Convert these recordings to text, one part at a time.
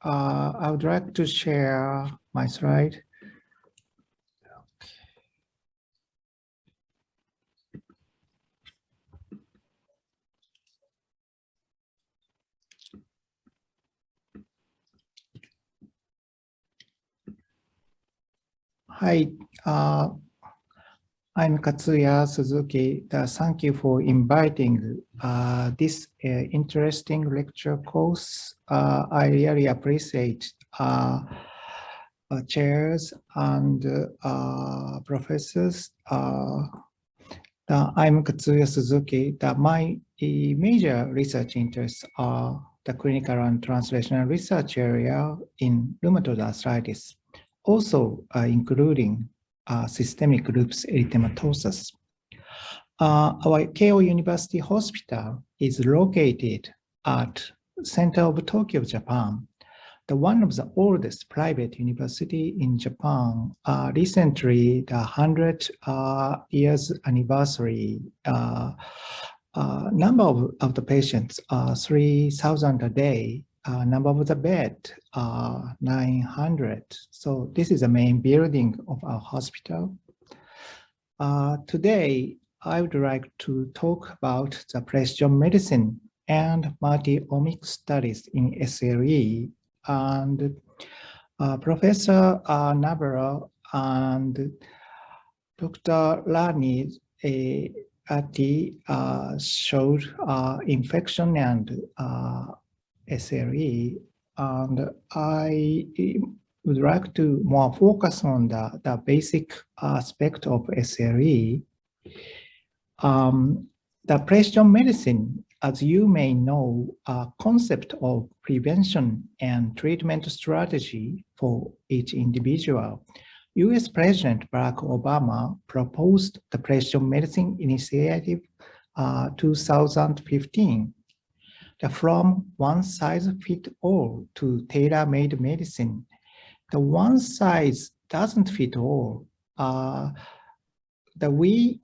I would like to share my slide. Hi, I'm Katsuya Suzuki. Thank you for inviting this interesting lecture course. I really appreciate chairs and professors. I'm Katsuya Suzuki. My major research interests are the clinical and translational research area in rheumatoid arthritis, also including systemic lupus erythematosus. Our Keio University Hospital is located at center of Tokyo, Japan. One of the oldest private university in Japan. Recently, the 100 years anniversary number of the patients 3,000 a day. Number of the bed 900. So this is the main building of our hospital. Today, I would like to talk about the precision medicine and multi-omic studies in SLE. And Professor Navarro and Dr. Lani Ati showed infection and SLE, and I would like to more focus on the basic aspect of SLE. The precision medicine, as you may know, a concept of prevention and treatment strategy for each individual. US President Barack Obama proposed the precision medicine initiative 2015. From one size fits all to tailor-made medicine. The one size doesn't fit all. We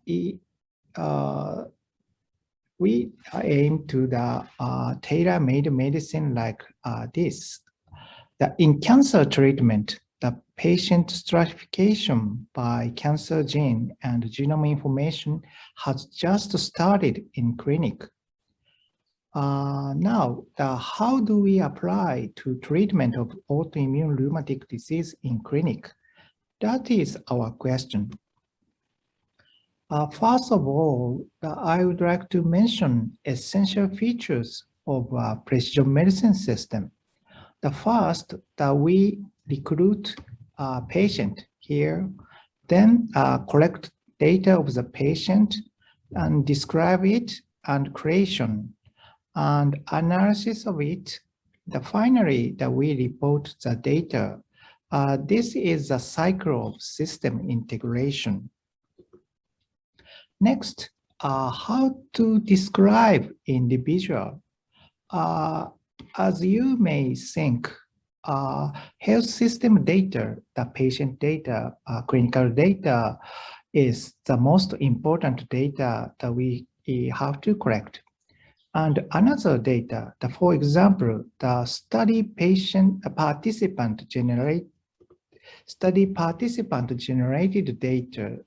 aim to the tailor-made medicine like this. In cancer treatment, the patient stratification by cancer gene and genome information has just started in clinic. Now, how do we apply to treatment of autoimmune rheumatic disease in clinic? That is our question. First of all, I would like to mention essential features of a precision medicine system. The first, that we recruit a patient here, then collect data of the patient and describe it and creation and analysis of it. Finally, we report the data. This is a cycle of system integration. Next, how to describe individual. As you may think, health system data, the patient data, clinical data is the most important data that we have to collect. And another data, for example, the study participant generated data,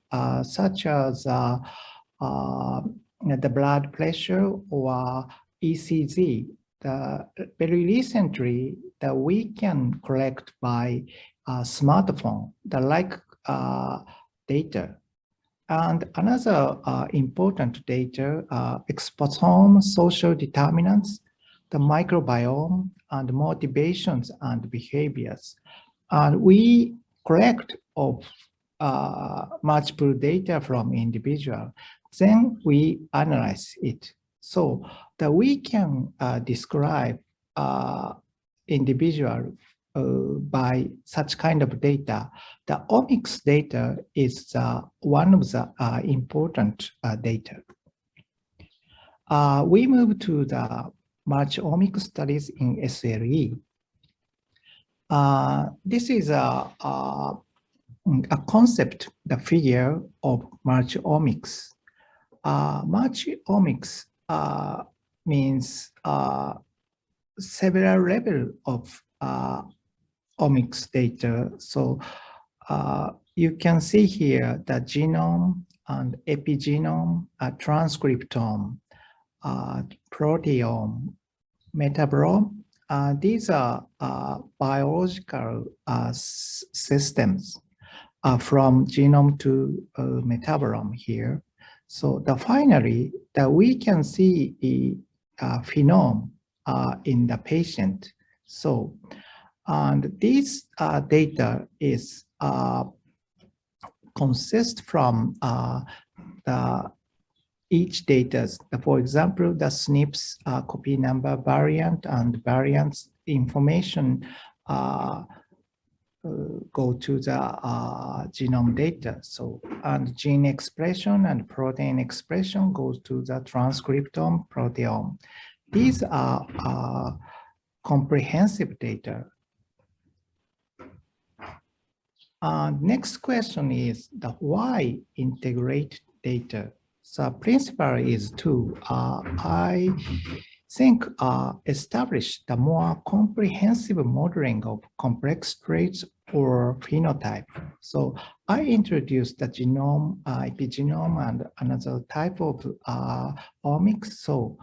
such as the blood pressure or ECG. Very recently, we can collect by smartphone, data. And another important data, exposome, social determinants, the microbiome, and motivations and behaviors. And we collect of multiple data from individual. Then we analyze it. So that we can describe individual by such kind of data. The omics data is one of the important data. We move to the multiomic studies in SLE. This is a concept, the figure of multiomics. Multiomics means several levels of omics data. So you can see here the genome and epigenome, transcriptome, proteome, metabolome. These are biological systems from genome to metabolome here. So finally, that we can see the phenome in the patient. So, and this data is consist from each data. For example, the SNPs copy number variant and variants information go to the genome data. So, and gene expression and protein expression goes to the transcriptome, proteome. These are comprehensive data. Next question is the why integrate data. So principle is to, I think, establish the more comprehensive modeling of complex traits or phenotype. So I introduced the genome, epigenome, and another type of omics. So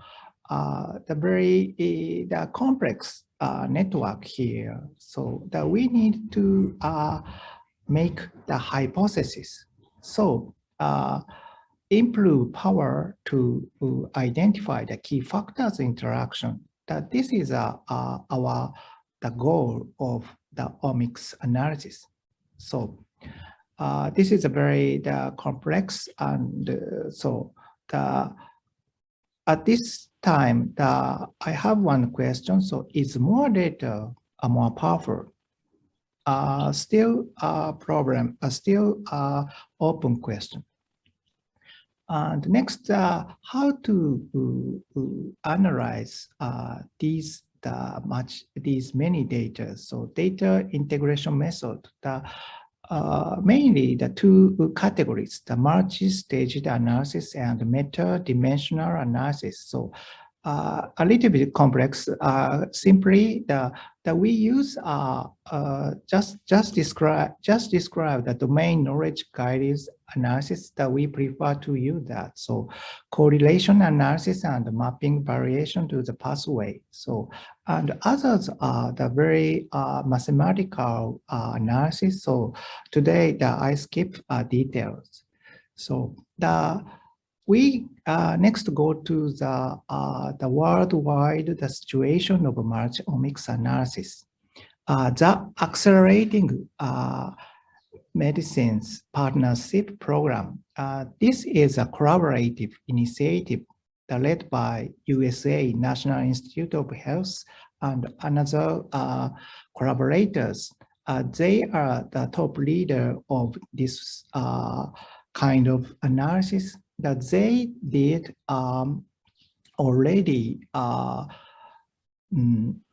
the complex network here. So that we need to make the hypothesis. So improve power to identify the key factors interaction. That this is the goal of the omics analysis. So this is a very complex, and so at this time I have one question. So is more data more powerful? Still a problem, still open question. And next, how to analyze these many data. So data integration method, mainly the two categories, the multi-staged analysis and meta-dimensional analysis. So a little bit complex. Simply, that we use just describe the domain knowledge guided analysis that we prefer to use that. So correlation analysis and mapping variation to the pathway. So and others are the very mathematical analysis. So today I skip details. So we next go to the worldwide situation of multiomics analysis. The accelerating medicines partnership program. This is a collaborative initiative led by USA National Institute of Health and another collaborators. They are the top leader of this kind of analysis that they did already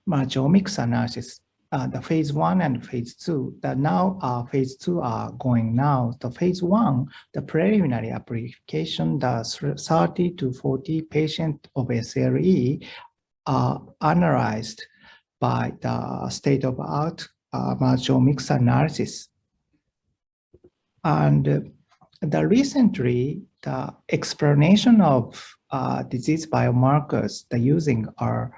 multiomics analysis, the phase 1 and phase 2. That now phase 2 are going now. The phase 1, the preliminary application, the 30 to 40 patients of SLE are analyzed by the state-of-the-art multiomics analysis. And recently, the explanation of disease biomarkers the using are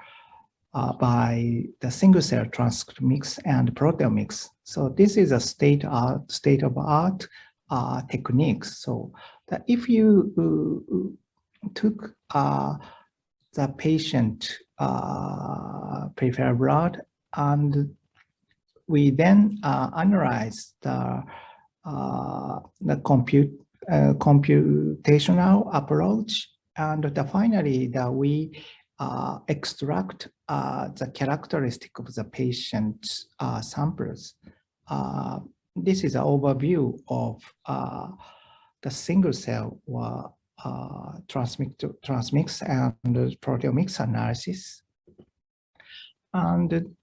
by the single-cell transcriptomics and proteomics. So this is a state-of-the-art techniques. So that if you took the patient prepared blood and we then analyze the computational approach, and finally that we extract the characteristic of the patient samples. This is an overview of the single cell transmix and proteomics analysis. And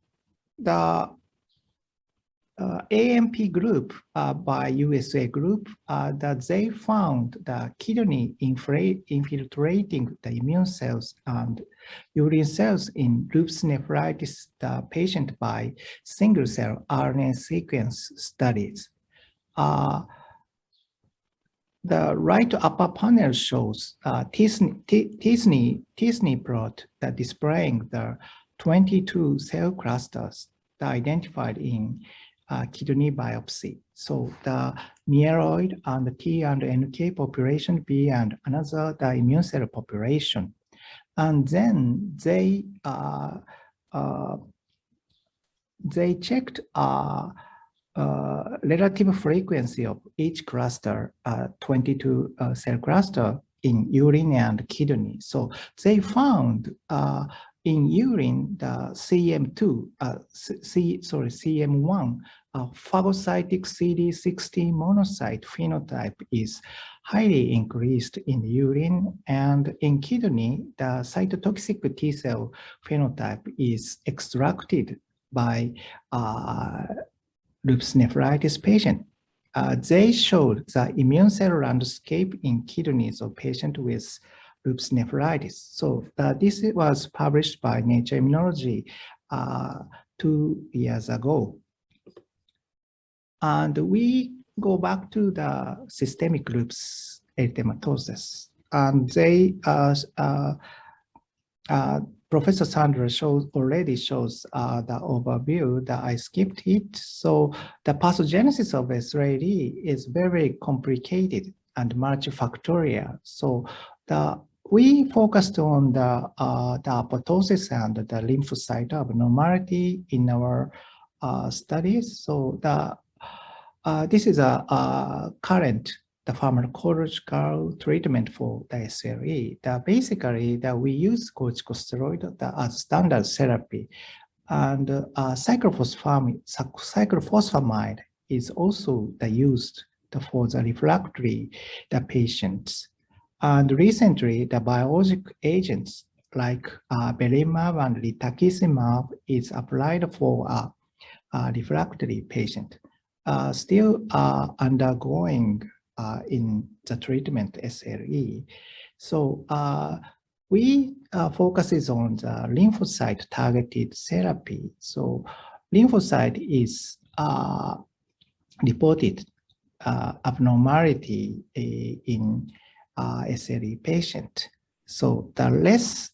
AMP group by USA group that they found the kidney infiltrating the immune cells and urine cells in lupus nephritis the patient by single cell RNA sequence studies. The right upper panel shows T-SNE plot that displaying the 22 cell clusters that identified in kidney biopsy. So the myeloid and the T and NK population B and another the immune cell population. And then they checked relative frequency of each cluster, 22 cell cluster in urine and kidney. So they found in urine the CM1 phagocytic CD16 monocyte phenotype is highly increased in urine, and in kidney the cytotoxic T cell phenotype is extracted by lupus nephritis patient. They showed the immune cell landscape in kidneys of patients with lupus nephritis. So this was published by Nature Immunology 2 years ago. And we go back to the systemic lupus erythematosus. And they, Professor Sandra already shows the overview that I skipped it. So the pathogenesis of SLE is very complicated and multifactorial. So we focused on the apoptosis and the lymphocyte abnormality in our studies. So this is a current pharmacological treatment for the SLE. Basically, we use corticosteroid as standard therapy, and cyclophosphamide is also used for the refractory patients. And recently, the biologic agents like belimumab and rituximab is applied for a refractory patient, still undergoing in the treatment SLE. So we focuses on the lymphocyte targeted therapy. So lymphocyte is reported abnormality in SLE patient. So the less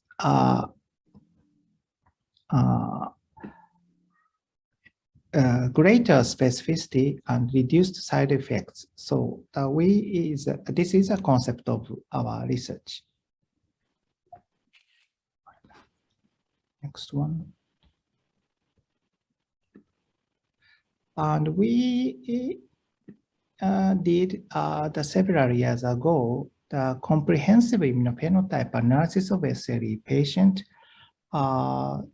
greater specificity and reduced side effects. So this is a concept of our research. Next one. And we did several years ago the comprehensive immunophenotype analysis of SLE patient.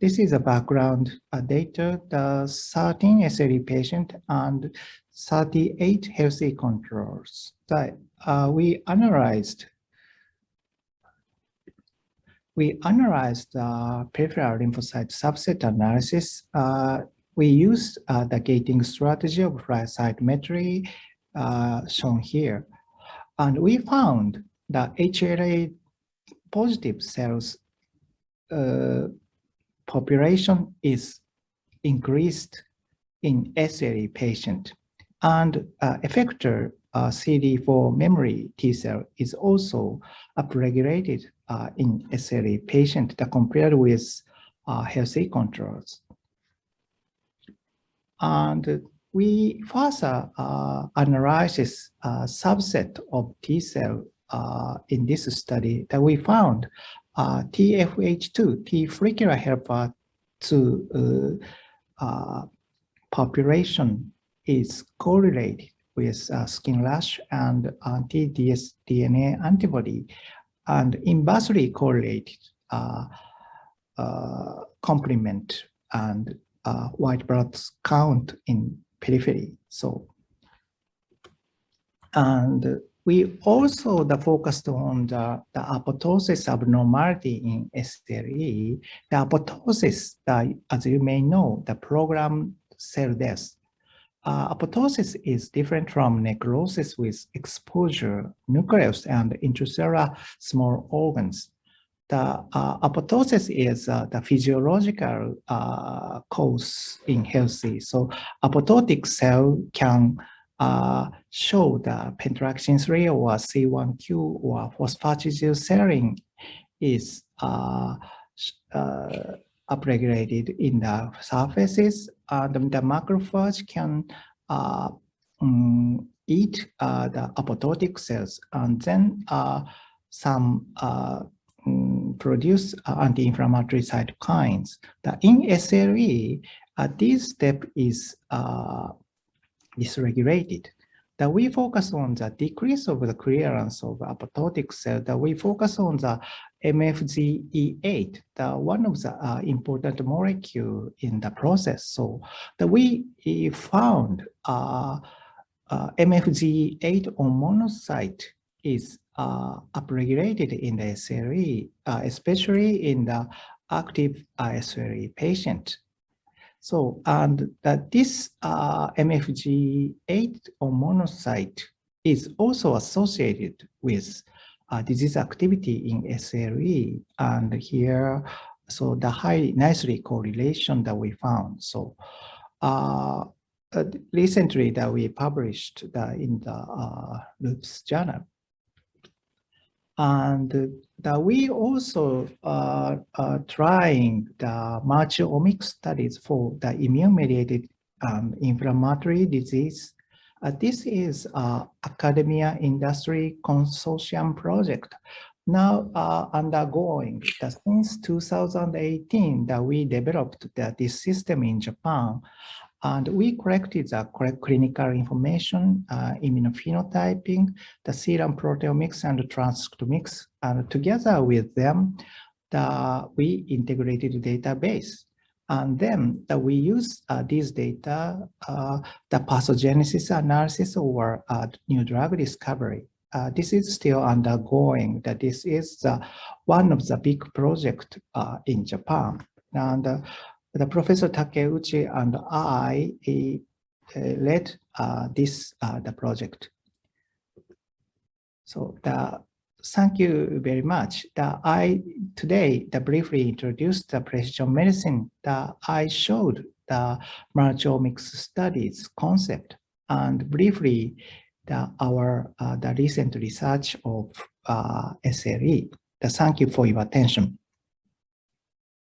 This is a background data, the 13 SLE patient and 38 healthy controls. We analyzed peripheral lymphocyte subset analysis. We used the gating strategy of flow cytometry shown here. And we found that HLA positive cells population is increased in SLE patient, and effector CD4 memory T cell is also upregulated in SLE patient compared with healthy controls. And we further analysis subset of T cell in this study that we found TFH2, T follicular helper 2 population is correlated with skin rash and anti-dsDNA antibody, and inversely correlated complement and white blood count in periphery. So, and we also focused on the apoptosis abnormality in SLE. The apoptosis, as you may know, the programmed cell death. apoptosis is different from necrosis with exposure nucleus and intracellular small organs. The apoptosis is the physiological cause in healthy. So apoptotic cell can show the pentraxin 3 or C1q or phosphatidylserine is upregulated in the surfaces. The macrophage can eat the apoptotic cells, and then some produce anti-inflammatory cytokines. In SLE, this step is dysregulated. That we focus on the decrease of the clearance of apoptotic cell. That we focus on the MFGE8, one of the important molecule in the process. So that we found MFGE8 on monocyte is upregulated in the SLE, especially in the active SLE patient. So, and that this MFG8 on monocyte is also associated with disease activity in SLE. And here, so the nicely correlation that we found. So, recently that we published in the Lupus journal. And that we also trying the Multiomic studies for the immune-mediated inflammatory disease. This is academia industry consortium project now undergoing. Since 2018 that we developed this system in Japan. And we collected the clinical information, immunophenotyping, the serum proteomics and transcriptomics, and together with them, we integrated the database. And then we use these data, the pathogenesis analysis or new drug discovery. This is still undergoing. That this is one of the big projects in Japan. And the Professor Takeuchi and I led the project. So thank you very much. I today briefly introduced the precision medicine. I showed the multiomics studies concept and briefly the recent research of SLE. Thank you for your attention.